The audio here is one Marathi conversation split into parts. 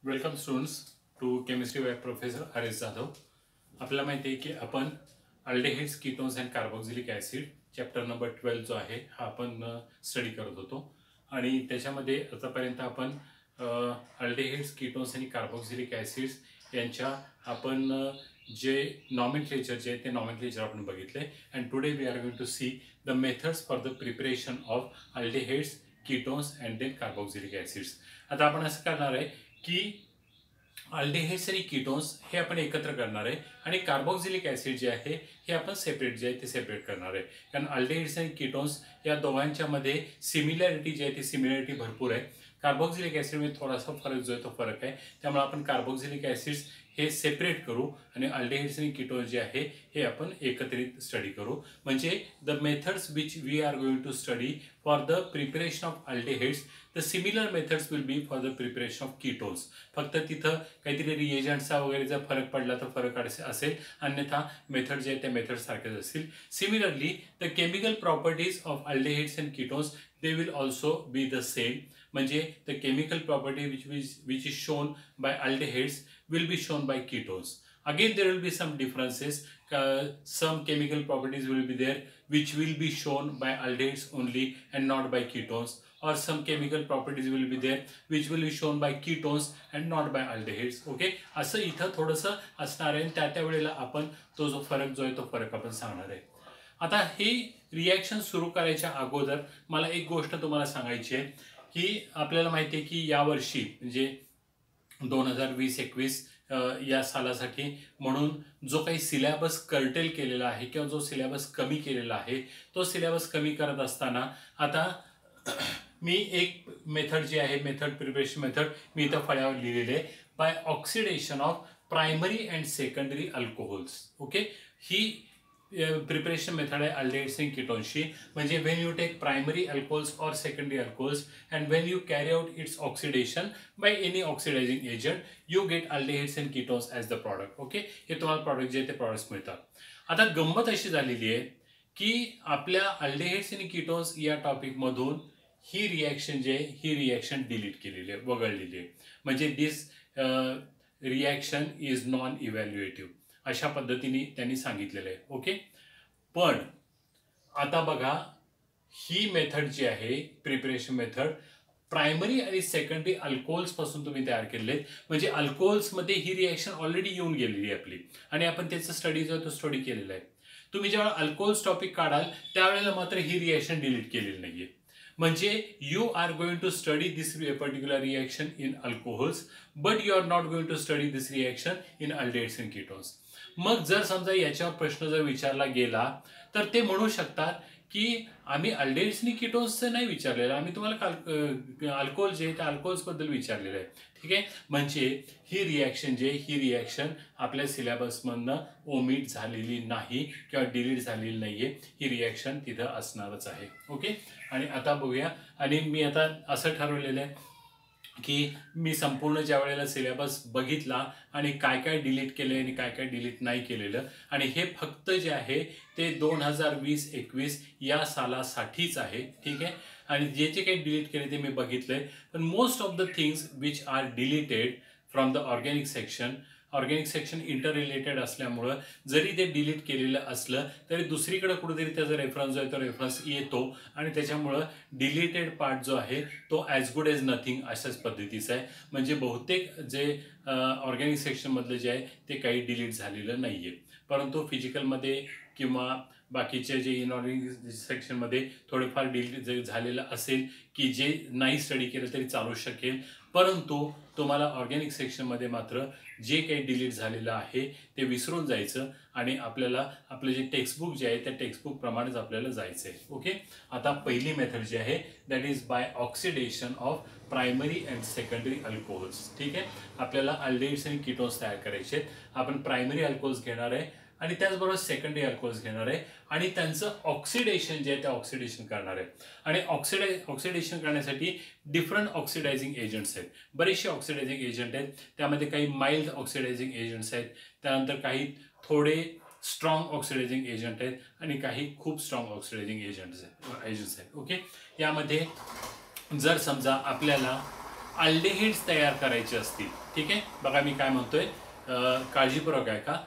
Welcome students to chemistry by professor R S Jadhav. आपल्याला माहिती आहे की आपण aldehydes, ketones and carboxylic acid chapter number 12 जो आहे हा आपण स्टडी करत होतो आणि त्याच्यामध्ये आतापर्यंत आपण अल्डेहाइड्स, कीटोन्स आणि कार्बोक्सिलिक ॲसिड्स यांच्या आपण जे नॉमेनक्लेचर जे आहे ते नॉमेनक्लेचर आपण बघितले. And today we are going to see the methods for the preparation of aldehydes, ketones and then carboxylic acids. आता आपण असं करणार आहे की अल्डेहाइड्स आणि कीटोन्स हे आपण एकत्र करणार आहे आणि कार्बोक्सिलिक ॲसिड जे आहे हे आपण सेपरेट जे आहे ते सेपरेट करणार आहे. कारण अल्डेहाइड्स आणि कीटोन्स या दोघांच्या मध्ये सिमिलॅरिटी जी आहे ती सिमिलॅरिटी भरपूर आहे. कार्बोक्सिलिक ॲसिडमध्ये थोडासा फरक जो आहे तो फरक आहे. त्यामुळे आपण कार्बोक्सिलिक ॲसिड्स हे सेपरेट करू आणि अल्डेहाइड्स आणि कीटोन्स जे आहे हे आपण एकत्रित स्टडी करू. म्हणजे the methods which we are going to study for the preparation of aldehydes, the similar methods will be for the preparation of ketones. फक्त तिथं काहीतरी रिएजंट्सचा वगैरे जर फरक पडला तर फरक असेल, अन्यथा मेथड जे आहे त्या मेथड सारखेच असतील. Similarly the chemical properties of aldehydes and ketones they will also be the same. म्हणजे the chemical property which is shown by aldehydes will be shown by ketones. Again there will be some differences. Some chemical properties will be there which will be shown by aldehydes only and not by ketones, or some chemical properties will be there which will be shown by ketones and not by aldehydes. Okay, असं इथं थोडंसं असणार आहे. त्या वेळेला आपण तो जो फरक जो आहे तो फरक आपण सांगणार आहे. आता ही रिॲक्शन सुरू करायच्या अगोदर मला एक गोष्ट तुम्हाला सांगायची आहे की आपल्याला माहिती आहे की यावर्षी म्हणजे 2020-21 या सालासाठी म्हणून जो काही सिलेबस कर्टेल केलेला आहे किंवा जो सिलेबस कमी केलेला आहे तो सिलेबस कमी करत असताना आता मी एक मेथड जी आहे मेथड प्रिपरेशन मेथड मी इथं फळ्यावर लिहिलेले आहे. By oxidation of primary and secondary alcohols. Okay, ही प्रिपरेशन मेथड आहे अल्डेहाइड्स अँड कीटोन्सची. म्हणजे when you take primary alcohols और secondary alcohols and when you carry out its oxidation by any oxidizing agent you get aldehydes and ketones as the product. Okay, हे तुम्हाला प्रॉडक्ट जे आहे ते प्रॉडक्ट्स मिळतात. आता गंमत अशी झालेली आहे की आपल्या अल्डेहाइड्स आणि कीटोन्स या टॉपिकमधून ही रिॲक्शन जी आहे ही रिॲक्शन डिलीट केलेली आहे, वगळलेली आहे. म्हणजे दिस रिॲक्शन इज नॉन इव्हॅल्युएटिव्ह अशा पद्धतीने त्यांनी सांगितलेलं आहे. ओके, पण आता बघा ही मेथड जी आहे प्रिपरेशन मेथड प्रायमरी आणि सेकंडरी अल्कोहोल्स पासून तुम्ही तयार केलेले आहेत. म्हणजे अल्कोहोल्समध्ये ही रिॲक्शन ऑलरेडी येऊन गेलेली आहे आपली आणि आपण त्याचा स्टडी जो आहे तो स्टडी केलेला आहे. तुम्ही जेव्हा अल्कोहोल्स टॉपिक काढाल त्यावेळेला मात्र ही रिॲक्शन डिलीट केलेली नाहीये. म्हणजे you are going to study this particular reaction in alcohols but you are not going to study this reaction in aldehydes and ketones. मग जर समजा याच्यावर प्रश्न जर विचारला गेला तर ते म्हणू शकतात की आम्ही अल्डेहाइड्स आणि कीटोन्सचं नाही विचारलेलं, आम्ही तुम्हाला अल्कोहोल जे आहे त्या अल्कोहोल्सबद्दल विचारलेलं आहे. ठीक आहे, म्हणजे ही रिॲक्शन जे ही रिॲक्शन आपल्या सिलेबसमधनं ओमिट झालेली नाही किंवा डिलीट झालेली नाही आहे. ही रिॲक्शन तिथं असणारच आहे. ओके, आणि आता बघूया. आणि मी आता असं ठरवलेलं आहे की मी संपूर्ण ज्या वेळेला सिलेबस बघितला आणि काय काय डिलीट केले आणि काय काय डिलीट नाही केलेलं, आणि हे फक्त जे आहे ते 2020-21 या सालासाठीच आहे. ठीक आहे, आणि जे जे काही डिलीट केले ते मी बघितलंय. पण most of the things which are deleted from the organic section inter related असल्यामुळं जरी ते डिलीट केलेलं असलं तरी दुसरीकडे कुठेतरी त्याचा रेफरन्स जो आहे तो रेफरन्स येतो आणि त्याच्यामुळं डिलीटेड पार्ट जो आहे तो ॲज गुड एज नथिंग अशाच पद्धतीचा आहे. म्हणजे बहुतेक जे ऑर्गॅनिक सेक्शनमधलं जे आहे ते काही डिलीट झालेलं नाही आहे. परंतु फिजिकलमध्ये किंवा बाकीचे जे इनऑर्गॅनिक सेक्शनमध्ये थोडेफार डिलीट झालेलं असेल की जे नाही स्टडी केलं तरी चालू शकेल. परंतु तुम्हाला ऑर्गॅनिक सेक्शनमध्ये मात्र जे काही डिलीट झालेलं आहे ते विसरून जायचं आणि आपल्याला आपलं जे टेक्स्टबुक जे आहे त्या टेक्स्टबुक प्रमाणेच आपल्याला जायचं आहे. ओके, आता पहिली मेथड जी आहे that is by oxidation of primary and secondary alcohols. ठीक आहे, आपल्याला अल्डेहाइड्स आणि कीटोन्स तयार करायचे आहेत. आपण प्रायमरी अल्कोहोल्स घेणार आहे आणि त्याचबरोबर सेकंडरी अल्कोहोल्स घेणार आहे आणि त्यांचं ऑक्सिडेशन जे आहे ते ऑक्सिडेशन करणार आहे. आणि ऑक्सिडेशन करण्यासाठी डिफरंट ऑक्सिडायझिंग एजंट्स आहेत, बरेचसे ऑक्सिडायझिंग एजंट आहेत. त्यामध्ये काही माइल्ड ऑक्सिडायझिंग एजंट्स आहेत, त्यानंतर काही थोडे स्ट्रॉंग ऑक्सिडायझिंग एजंट आहेत आणि काही खूप स्ट्रॉंग ऑक्सिडायझिंग एजंट्स आहेत. ओके, यामध्ये जर समजा आपल्याला अल्डेहिड्स तयार करायचे असतील, ठीक आहे, बघा मी काय म्हणतोय, काळजीपूर्वक ऐका.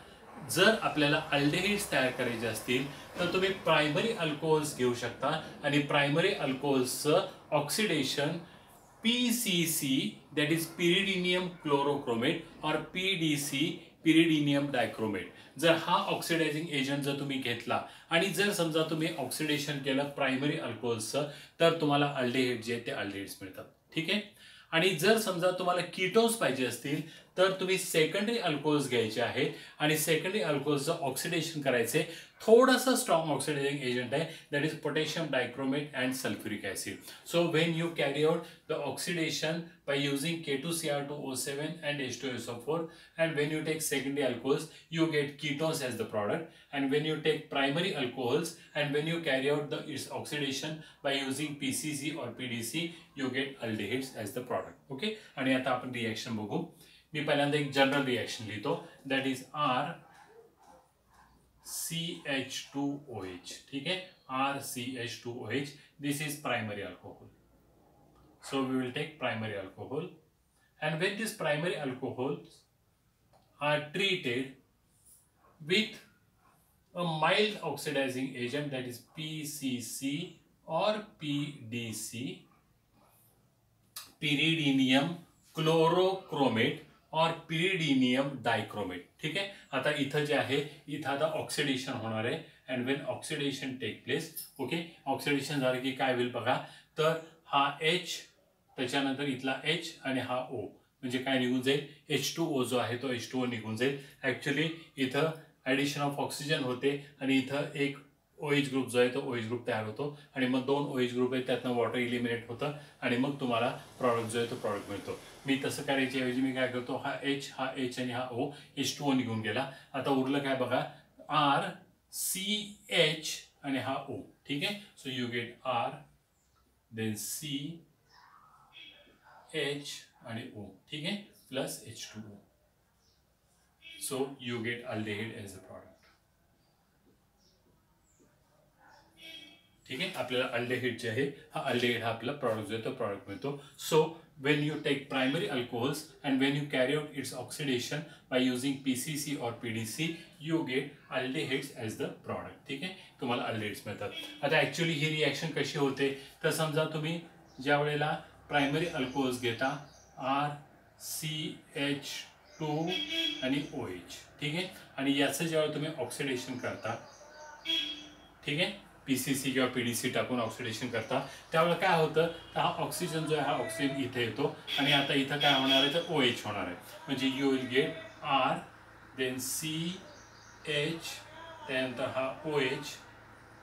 जर आपल्याला अल्डेहिड्स तयार करायचे असतील तर तुम्ही प्रायमरी अल्कोहोल्स घेऊ शकता आणि प्रायमरी अल्कोहोल्सचं oxidation PCC, that is pyridinium chlorochromate or PDC, pyridinium dichromate. जर हा ऑक्सिडायझिंग एजंट जर तुम्ही घेतला आणि जर समजा तुम्ही ऑक्सिडेशन केलं प्रायमरी अल्कोहोल्सचं तर तुम्हाला अल्डेहिड जे ते अल्डेहिड्स मिळतात, ठीक आहे. आणि जर समजा तुम्हाला कीटोन्स पाहिजे असतील तर तुम्ही सेकंडरी अल्कोहोल्स घ्यायचे आहेत आणि सेकंडरी अल्कोहोल्सचं ऑक्सिडेशन करायचे. थोडासा स्ट्रॉंग ऑक्सिडायझिंग एजंट आहे, that is potassium dichromate and sulphuric acid. So when you carry out the oxidation by using K2Cr2O7 and H2SO4, and when you take secondary alcohols you get ketones as the product, and when you take primary alcohols and when you carry out the its oxidation by using PCC or PDC you get aldehydes as the product. Okay, आणि आता आपण रिएक्शन बघू. मी पहिल्यांदा एक जनरल रिएक्शन लिहितो, दॅट इज RCH2OH, ठीक आहे, RCH2OH. This is primary alcohol. So we will take primary alcohol, and when these primary alcohols are treated with a mild oxidizing agent, that is PCC or PDC, pyridinium chlorochromate or pyridinium dichromate, ठीक आहे. आता इथं जे आहे इथं आता ऑक्सिडेशन होणार आहे, and when oxidation take place, okay, oxidation झालं की काय होईल बघा, तर हा H त्याच्यानंतर इथला H आणि हा O म्हणजे काय निघून जाईल, H2O जो आहे तो H2O निघून जाईल. ॲक्च्युली इथं ॲडिशन ऑफ ऑक्सिजन होते आणि इथं एक OH ग्रुप जो आहे तो OH ग्रुप तयार होतो आणि मग 2 OH ग्रुप आहेत त्यातनं वॉटर इलिमिनेट होतं आणि मग तुम्हाला प्रॉडक्ट जो आहे तो प्रॉडक्ट मिळतो. मी तसं करायच्या ऐवजी मी काय करतो, हा H आणि हा O, H2O निघून गेला. आता उरलं काय बघा, RCH आणि हा O, ठीक आहे. So you get R then C H आणि O, ठीक आहे, plus H2O. So you get aldehyde as a product, ठीक आहे. आपल्याला अल्डेहिड जे आहे हा अल्डेहिड हा आपला प्रॉडक्ट जो आहे तो प्रॉडक्ट मिळतो. So when you take primary alcohols and when you carry out its oxidation by using PCC or PDC you get aldehydes as the product, ठीक आहे, तुम्हाला अल्डेहिड्स मिळतात. आता ॲक्च्युली ही रिॲक्शन कशी होते तर समजा तुम्ही ज्या वेळेला प्रायमरी अल्कोहोल्स घेता RCH2 आणि OH, ठीक आहे, आणि याचं जेव्हा तुम्ही ऑक्सिडेशन करता, ठीक आहे, PCC किंवा PDC टाकून ऑक्सिडेशन करता त्यावेळेला काय होतं तर हा ऑक्सिजन जो आहे हा ऑक्सिजन इथे येतो आणि आता इथं काय होणार आहे तर OH होणार आहे. म्हणजे you will get R then CH त्यानंतर हा OH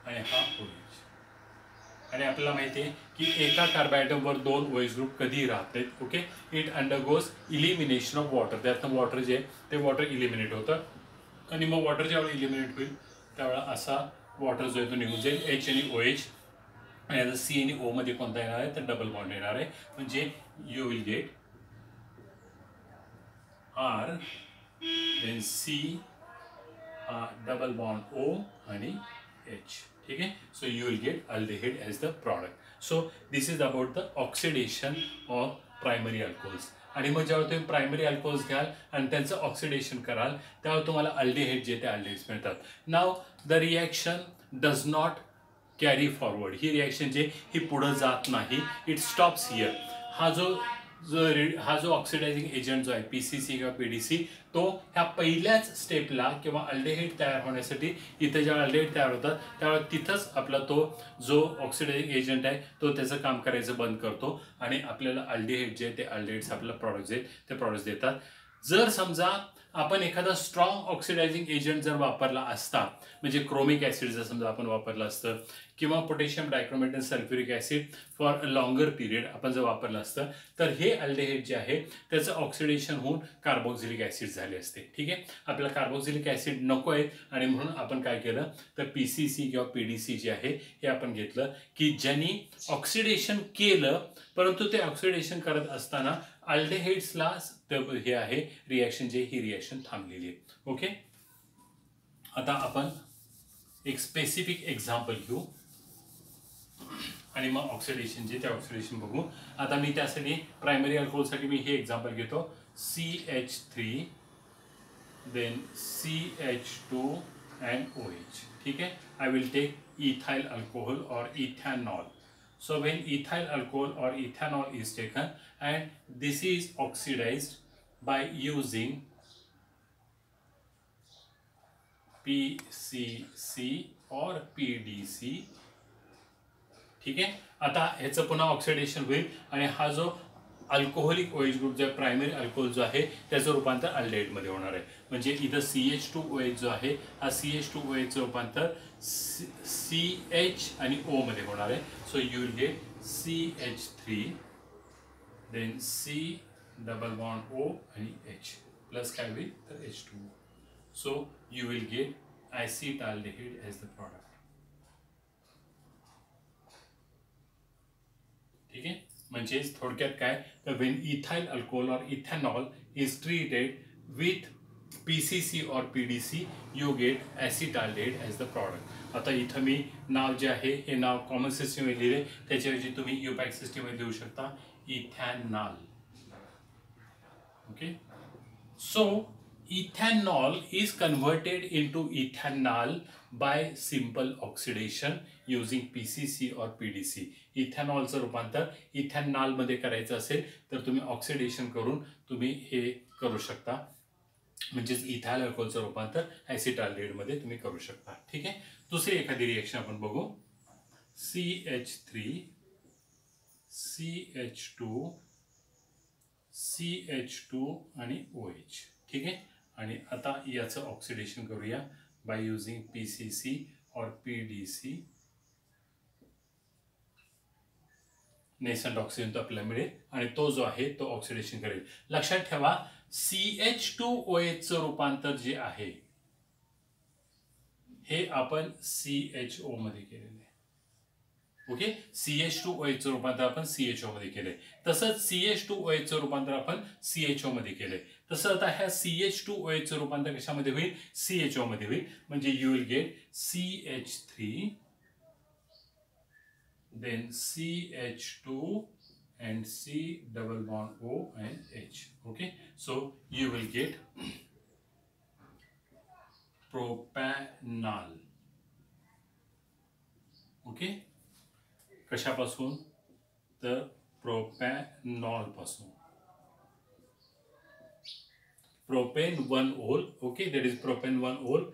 आणि हा OH. आणि आपल्याला माहिती आहे की एका कार्बोहायड्रेटवर 2 OH ग्रुप कधीही राहत नाहीत. Okay, it undergoes elimination of water. त्यातनं वॉटर जे आहे ते वॉटर इलिमिनेट होतं आणि मग वॉटर ज्यावेळेला इलिमिनेट होईल त्यावेळेला असा वॉटर जो आहे तो निघून जाईल, H आणि OH, आणि आता C आणि O मध्ये कोणता येणार आहे तर डबल बॉन्ड येणार आहे. म्हणजे you will get R then C double bond O आणि H, ठीक आहे. So you will get aldehyde as the product. So this is about the oxidation of primary alcohols. आणि मग जेव्हा तुम्ही प्रायमरी अल्कोहोल्स घ्याल आणि त्यांचं ऑक्सिडेशन कराल तेव्हा तुम्हाला अल्डेहिड जे ते अल्डेहिड्स मिळतात. नाव the reaction does not carry forward. He reaction जे ही पुढं जात नाही, इट स्टॉप्स हिअर. हा जो ऑक्सिडायझिंग एजंट जो आहे PCC किंवा PDC तो ह्या पहिल्याच स्टेपला किंवा अल्डेहिड तयार होण्यासाठी इथे जेव्हा अल्डेहिड तयार होतात त्यावेळेला तिथंच आपला तो जो ऑक्सिडायझिंग एजंट आहे तो त्याचं काम करायचं बंद करतो आणि आपल्याला अल्डेहिड जे ते अल्डेहिड्स आपलं प्रॉडक्ट जे ते प्रॉडक्ट्स देतात. जर समजा आपण एखादा स्ट्रॉंग ऑक्सिडायझिंग एजंट जर वापरला असता, म्हणजे क्रोमिक ॲसिड जर समजा आपण वापरलं असतं किंवा पोटॅशियम डायक्रोमेट आणि sulphuric acid for a longer period आपण जर वापरलं असतं तर हे अल्डेहिड जे आहे त्याचं ऑक्सिडेशन होऊन कार्बोक्सिलिक ॲसिड झाले असते. ठीक आहे, आपल्याला कार्बोक्सिलिक ॲसिड नको आहे आणि म्हणून आपण काय केलं तर PCC किंवा PDC जे आहे हे आपण घेतलं की ज्यांनी ऑक्सिडेशन केलं परंतु ते ऑक्सिडेशन करत असताना अल्डेहिड्सला हे आहे रिॲक्शन जे ही रिॲक्शन थांबलेली आहे. ओके, आता आपण एक स्पेसिफिक एक्झाम्पल घेऊ. आणि मग ऑक्सिडेशनचे ते ऑक्सिडेशन बघू. आता मी त्यासाठी प्रायमरी अल्कोहोलसाठी मी हे एक्झाम्पल घेतो, CH3 then CH2 and OH. ठीक आहे. I will take ethyl alcohol or ethanol. So when ethyl alcohol or ethanol is taken and this is oxidized by using PCC or PDC. ठीक आहे. आता ह्याचं पुन्हा ऑक्सिडेशन होईल आणि हा जो अल्कोहोलिक OH ग्रुप जो प्रायमरी अल्कोहोल जो आहे त्याचं रूपांतर अल्डेहाइडमध्ये होणार आहे. म्हणजे इथं CH2OH जो आहे हा CH2OH चं रूपांतर CH आणि O मध्ये होणार आहे. So you will get CH3 then C double bond O आणि H प्लस काय होईल तर H2O. So you will get acetaldehyde as the product. ठीक आहे. म्हणजेच थोडक्यात काय तर वेन इथाइल अल्कोहोल और ethanol is treated with PCC और PDC you get acetaldehyde as the product. आता इथं मी नाव जे आहे हे नाव कॉमन सिस्टीममध्ये लिहिले, त्याच्याऐवजी तुम्ही युपॅक सिस्टीममध्ये लिहू शकता ethanol. Okay. So ethanol is converted into ethanol by simple oxidation using PCC or PDC. इथेनॉलचं रूपांतर इथेनॉल मध्ये करायचं असेल तर तुम्ही ऑक्सिडेशन करून तुम्ही हे करू शकता. म्हणजेच इथाइल अल्कोहोलचं रूपांतर ॲसिटाल्डिहाइड मध्ये तुम्ही करू शकता. ठीक आहे. दुसरी एखादी रिएक्शन आपण बघू, CH3 CH2 CH2 आणि OH. ठीक आहे. आणि आता याचं ऑक्सिडेशन करूया बाय युजिंग PCC और PDC. नेसंट ऑक्सिजन तो आपल्याला मिळेल आणि तो जो आहे तो ऑक्सिडेशन करेल. लक्षात ठेवा CH2OH चं रूपांतर जे आहे हे आपण CHO मध्ये केलेलं आहे. ओके. CH2OH चं रूपांतर आपण CHO मध्ये केलंय. तसंच CH2OH चं रूपांतर आपण CHO मध्ये केलंय. तसं आता ह्या CH2OH चं रूपांतर कशामध्ये होईल CHO मध्ये होईल. म्हणजे you will get CH3 then CH2 and C double bond O and H. Okay. So you will get propanol. Okay. कशापासून तर प्रोपॅनॉल पासून. प्रोपेन 1 ओल. ओके. दॅट इज प्रोपेन 1 ओल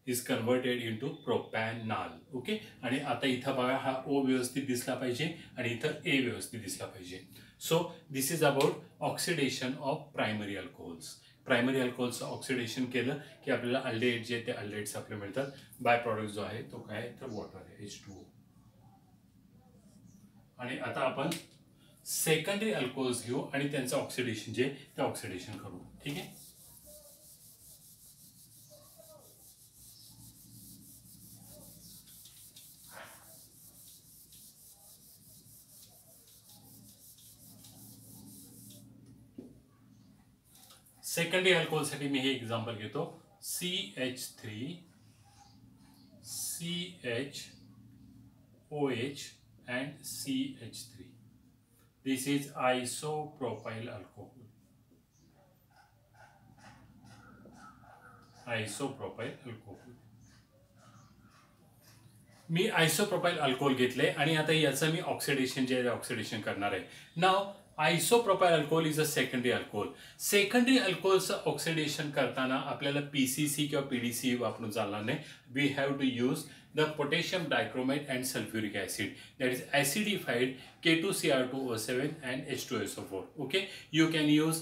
is converted into propanol. Okay. आणि आता इथं बघा हा O व्यवस्थित दिसला पाहिजे आणि इथं A व्यवस्थित दिसला पाहिजे. So this is about oxidation of primary alcohols. Primary अल्कोहोलचं ऑक्सिडेशन केलं की आपल्याला अल्डेहाइड जे ते अल्डेहाइड्स आपले मिळतात. बाय प्रॉडक्ट जो आहे तो काय तर वॉटर आहे H2O. आणि आता आपण सेकंडरी अल्कोहोल्स घेऊ आणि त्यांचं ऑक्सिडेशन जे ते ऑक्सिडेशन करू. ठीक आहे. सेकंडरी अल्कोहोलसाठी मी हे एक्झाम्पल घेतो, CH3 CHOH and CH3. This is isopropyl alcohol. Isopropyl alcohol. Me आयसोप्रोपाइल alcohol घेतले आणि आता याचं मी ऑक्सिडेशन जे ऑक्सिडेशन करणार आहे. Now isopropyl alcohol is a secondary alcohol. Secondary अल्कोहोलचं ऑक्सिडेशन करताना आपल्याला PCC किंवा PDC वापरून चालणार नाही. We have to use the potassium dichromate and sulfuric acid, that is acidified K2Cr2O7 and H2SO4. Okay, you can use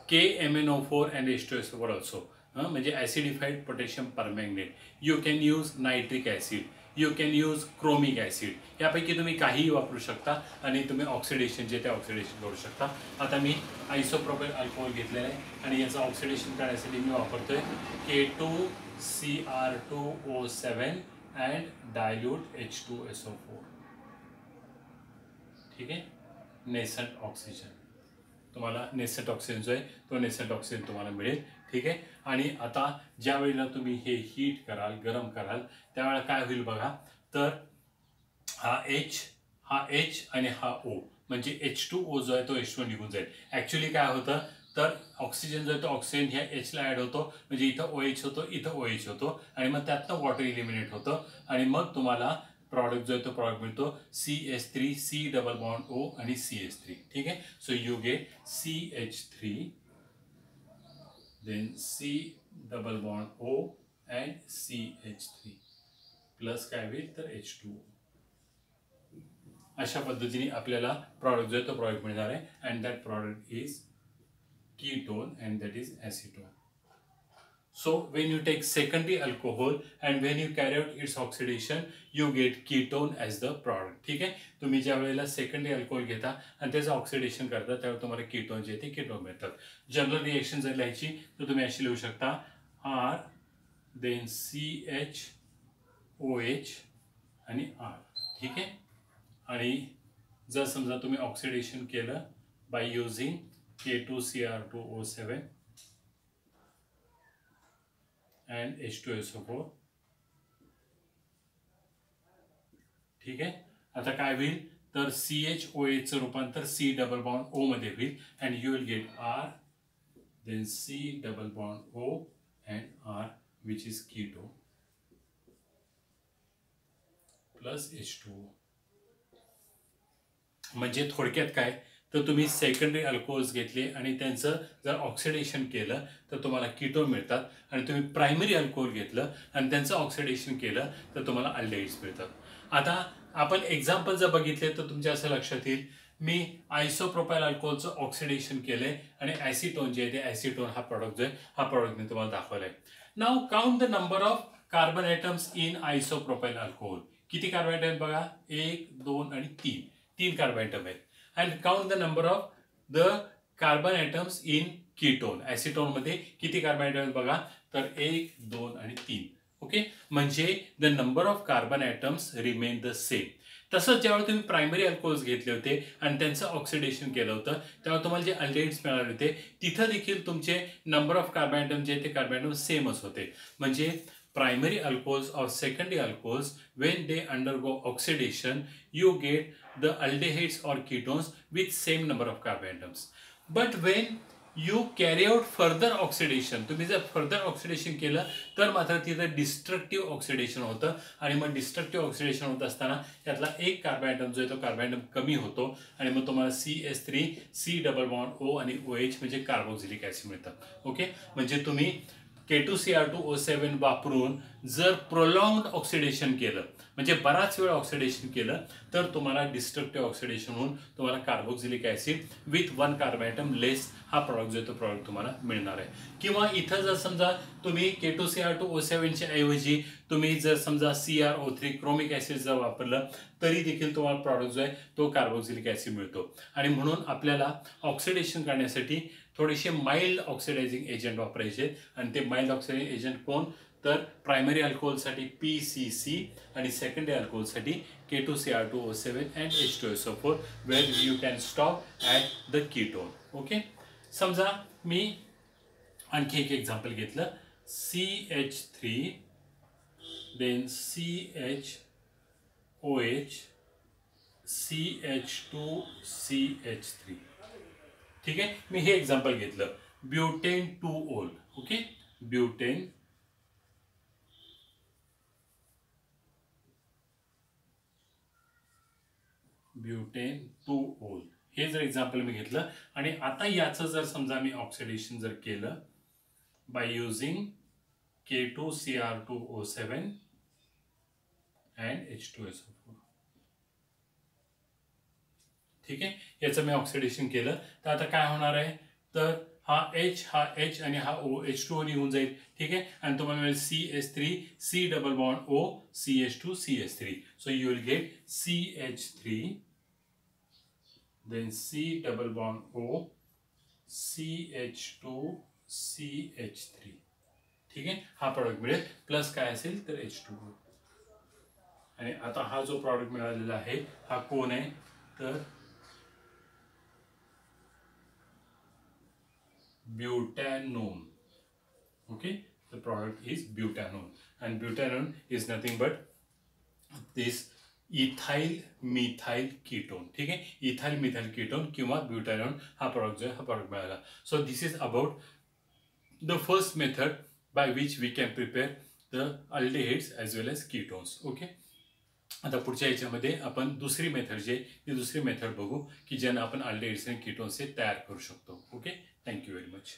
KMnO4 and H2SO4 also. म्हणजे acidified potassium permanganate. You can use nitric acid. You can use chromic acid. यापैकी तुम्ही काहीही वापरू शकता आणि तुम्ही ऑक्सिडेशन जे ते ऑक्सिडेशन करू शकता. आता मी आयसोप्रोपाइल अल्कोहोल घेतलेलं आहे आणि याचं ऑक्सिडेशन करण्यासाठी मी वापरतोय K2Cr2O7 and dilute H2SO4. ठीक आहे. नेसंट ऑक्सिजन तुम्हाला नेसंट ऑक्सिजन जो आहे तो नेसंट ऑक्सिजन तुम्हाला मिळेल. ठीक आहे. आणि आता ज्या वेळेला तुम्ही हे हीट कराल गरम कराल त्यावेळेला काय होईल बघा तर हा H हा H आणि हा O, म्हणजे H2O जो आहे तो H2 निघून जाईल. ॲक्च्युली काय होतं, तर ऑक्सिजन जो आहे तो ऑक्सिजन ह्या Hला ॲड होतो, म्हणजे इथं OH होतो, इथं OH होतो, आणि मग त्यातनं वॉटर इलिमिनेट होतं, आणि मग तुम्हाला प्रॉडक्ट जो आहे तो प्रॉडक्ट मिळतो CH3, C double bond O आणि CH3. ठीक आहे. So you gate CH3, then C double bond O and CH3 plus काय होईल तर H2O. अशा पद्धतीने आपल्याला प्रॉडक्ट जो आहे तो प्रॉडक्ट मिळणार आहे, and that product is ketone and that is acetone. So when you take secondary alcohol and when you carry out its oxidation, you get ketone as the product. ठीक आहे. तुम्ही ज्या वेळेला सेकंडरी अल्कोहोल घेता आणि त्याचं ऑक्सिडेशन करता त्यावेळेला तुम्हाला कीटोन जे ते कीटोन मिळतात. जनरल रिएक्शन जर लिहायची तर तुम्ही अशी लिहू शकता R then CHOH आणि R. ठीक आहे. आणि जर समजा तुम्ही ऑक्सिडेशन केलं by using K2Cr2O7 and H2SO4. ठीक आहे. आता काय होईल तर CHOH चं रूपांतर C डबल बॉन्ड O मध्ये होईल, and you will get R then C double bond O and R which is keto plus H2O. म्हणजे थोडक्यात काय तर तुम्ही सेकंडरी अल्कोहोल्स घेतले आणि त्यांचं जर ऑक्सिडेशन केलं तर तुम्हाला कीटोन मिळतात, आणि तुम्ही प्रायमरी अल्कोहोल घेतलं आणि त्यांचं ऑक्सिडेशन केलं तर तुम्हाला अल्डेहाइड्स मिळतात. आता आपण एक्झाम्पल जर बघितले तर तुमच्या असं लक्षात येईल, मी आयसोप्रोपाइल अल्कोहोलचं ऑक्सिडेशन केलंय आणि ॲसिटोन जे आहे ते ॲसिटोन हा प्रॉडक्ट जो आहे हा प्रॉडक्ट मी तुम्हाला दाखवलाय. Now count the number of carbon atoms in isopropyl alcohol. किती कार्बन ॲटम बघा, 1, 2 आणि 3 कार्बन ॲटम आहेत. And count the number of the carbon atoms in ketone. Acetone मध्ये किती कार्बन ॲटम बघा तर 1, 2 आणि 3. ओके, म्हणजे the number of carbon atoms remain the same. तसंच ज्यावेळी तुम्ही प्रायमरी अल्कोहोल्स घेतले होते आणि त्यांचं ऑक्सिडेशन केलं होतं तेव्हा तुम्हाला जे अल्डेहाइड्स मिळाले होते तिथं देखील तुमचे नंबर ऑफ कार्बन ॲटम जे ते कार्बन ॲटम सेमच होते. म्हणजे primary alcohols or secondary alcohols, when they undergo oxidation, you get the aldehydes or ketones with same number of carbon atoms. But when you carry out further oxidation, तुम्ही जर फर्दर ऑक्सिडेशन केलं तर मात्र तिथं डिस्ट्रक्टिव्ह ऑक्सिडेशन होतं, आणि मग डिस्ट्रक्टिव्ह ऑक्सिडेशन होत असताना त्यातला एक कार्बन ॲटम जो आहे तो कार्बन ॲटम कमी होतो, आणि मग तुम्हाला CH3, C double bond O आणि OH म्हणजे कार्बोक्सिलिक ॲसिड मिळतात. ओके, म्हणजे तुम्ही K2Cr2O7 वापरून जर प्रोलॉंग्ड ऑक्सिडेशन केलं म्हणजे बराच वेळ ऑक्सिडेशन केलं तर तुम्हाला डिस्ट्रक्टिव्ह ऑक्सिडेशन होऊन तुम्हाला carboxylic acid with 1 carbon atom less हा प्रॉडक्ट जो आहे तो प्रॉडक्ट तुम्हाला मिळणार आहे. किंवा इथं जर समजा तुम्ही K2Cr2O7 च्या ऐवजी तुम्ही जर समजा CrO3 क्रोमिक ॲसिड जर वापरलं तरी देखील तुम्हाला प्रॉडक्ट जो आहे तो कार्बोक्सिलिक ॲसिड मिळतो. आणि म्हणून आपल्याला ऑक्सिडेशन करण्यासाठी थोडेसे माइल्ड ऑक्सिडायझिंग एजंट वापरायचे, आणि ते माइल्ड ऑक्सिडायझिंग एजंट कोण तर प्रायमरी अल्कोहोलसाठी PCC आणि सेकंडरी अल्कोहोलसाठी K2Cr2O7 and H2SO4 where you can stop at the ketone. Okay, समजा मी आणखी एक एक्झाम्पल घेतलं CH3 then CHOH CH2 CH3. ठीक आहे, मी हे एक्झाम्पल घेतलं ब्युटेन 2-ओल. ओके, ब्युटेन ब्युटेन 2-ओल हे जर एक्झाम्पल मी घेतलं, आणि आता याचं जर समजा मी ऑक्सिडेशन जर केलं by using K2Cr2O7 and H2SO4. ठीक आहे, याचं मी ऑक्सिडेशन केलं तर आता काय होणार आहे तर हा H आणि हा O H2O निघून जाईल. ठीक आहे, आणि तुम्हाला मिळेल CH3 C double bond O CH2 CH3. So you will get CH3 then C double bond O CH2 CH3. ठीक आहे, हा प्रॉडक्ट मिळेल प्लस काय असेल तर H2O. आणि आता हा जो प्रॉडक्ट मिळालेला आहे हा कोण आहे तर butanone. Okay, the product is butanone, and butanone is nothing but this ethyl methyl ketone. ठीक आहे, इथाइल मिथाइल कीटोन किंवा ब्युटॅनॉन हा प्रॉडक्ट जो आहे हा प्रॉडक्ट मिळाला. So this is about the first method by which we can prepare the aldehydes as well as ketones. Okay, आता पुढच्या याच्यामध्ये आपण दुसरी मेथड जी आहे ती दुसरी मेथड बघू की ज्यानं आपण अल्डेहाइड्स आणि कीटोन्स हे तयार करू शकतो. Okay, thank you very much.